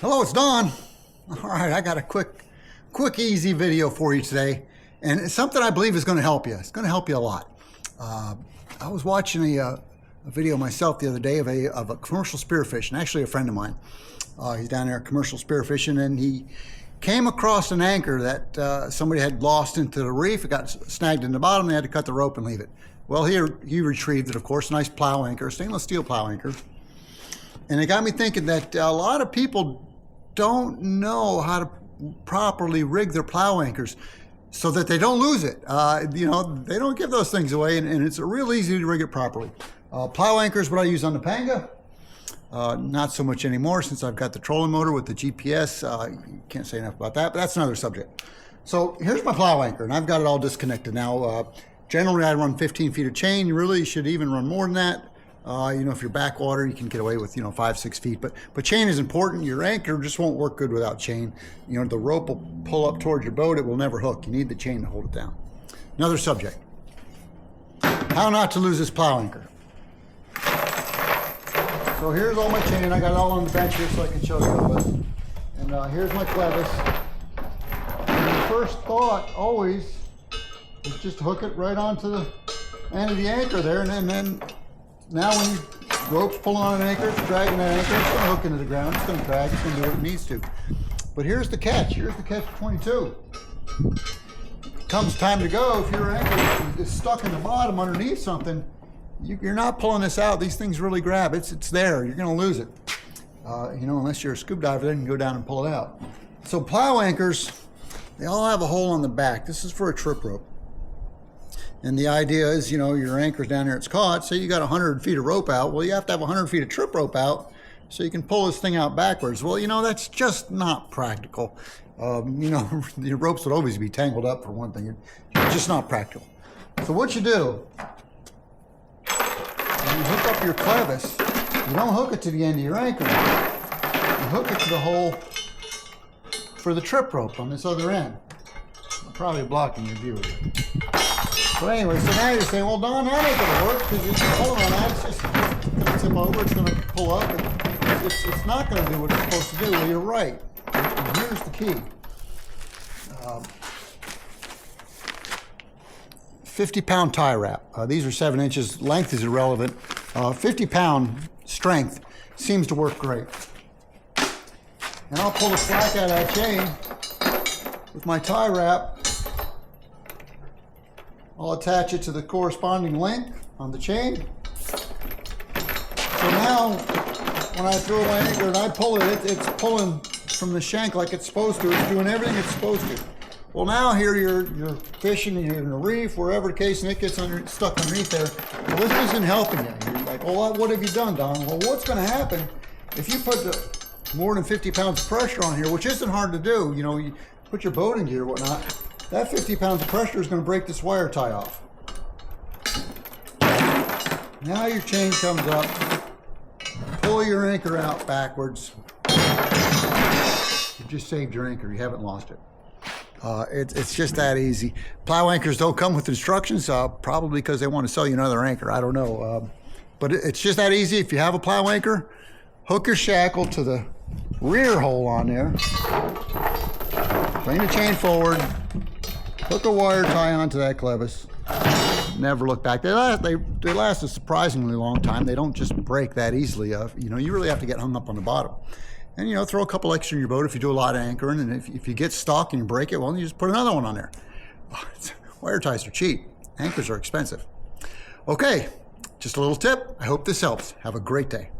Hello, it's Don. All right, I got a quick, easy video for you today, and it's something I believe is going to help you. It's going to help you a lot. I was watching a video myself the other day of a commercial spearfishing, actually a friend of mine. He's down there commercial spearfishing, and he came across an anchor that somebody had lost into the reef. It got snagged in the bottom. They had to cut the rope and leave it. Well, he retrieved it, of course, a nice plow anchor, stainless steel plow anchor. And it got me thinking that a lot of people don't know how to properly rig their plow anchors so that they don't lose it. They don't give those things away, and it's real easy to rig it properly. Plow anchor is what I use on the Panga. Not so much anymore since I've got the trolling motor with the GPS. Can't say enough about that, but that's another subject. So here's my plow anchor, and I've got it all disconnected now. Generally, I run 15 feet of chain. You really should even run more than that. If you're backwater, you can get away with 5-6 feet. But chain is important. Your anchor just won't work good without chain. The rope will pull up towards your boat. It will never hook. You need the chain to hold it down. Another subject: how not to lose this plow anchor. So here's all my chain. I got it all on the bench here so I can show you all this. And here's my clevis. And the first thought always is just hook it right onto the end of the anchor there, and then now when you rope's pulling on an anchor, it's dragging that anchor, it's going to hook into the ground, it's going to drag, it's going to do what it needs to. But here's the catch. Here's the catch 22. Comes time to go, if your anchor is stuck in the bottom underneath something, you're not pulling this out. These things really grab. It's there. You're going to lose it. Unless you're a scuba diver, then you can go down and pull it out. So plow anchors, they all have a hole on the back. This is for a trip rope. And the idea is, your anchor's down there, it's caught. Say you got 100 feet of rope out. Well, you have to have 100 feet of trip rope out so you can pull this thing out backwards. Well, that's just not practical. Your ropes would always be tangled up for one thing. It's just not practical. So what you do, when you hook up your clevis, you don't hook it to the end of your anchor. You hook it to the hole for the trip rope on this other end. I'm probably blocking your view of it. So anyway, so now you're saying, well, Don, that ain't going to work because if you pull on that, it's just going to tip over, it's going to pull up, and it's not going to do what it's supposed to do. Well, you're right. And here's the key. 50-pound tie wrap. These are 7 inches. Length is irrelevant. 50-pound strength seems to work great. And I'll pull the slack out of that chain with my tie wrap. I'll attach it to the corresponding length on the chain. So now, when I throw my anchor and I pull it, it's pulling from the shank like it's supposed to. It's doing everything it's supposed to. Well, now here you're fishing, you're in a reef, wherever the case, and it gets stuck underneath there. Well, this isn't helping you. You're like, well, what have you done, Don? Well, what's going to happen if you put more than 50 pounds of pressure on here, which isn't hard to do. You put your boat in gear or whatnot. That 50 pounds of pressure is going to break this wire tie off. Now your chain comes up. Pull your anchor out backwards. You just saved your anchor. You haven't lost it. It's just that easy. Plow anchors don't come with instructions, probably because they want to sell you another anchor. I don't know. But it's just that easy. If you have a plow anchor, hook your shackle to the rear hole on there. Bring the chain forward. Hook a wire tie onto that clevis. Never look back. They last a surprisingly long time. They don't just break that easily. You really have to get hung up on the bottom. And throw a couple extra in your boat if you do a lot of anchoring. And if you get stuck and you break it, well, you just put another one on there. Wire ties are cheap. Anchors are expensive. Okay, just a little tip. I hope this helps. Have a great day.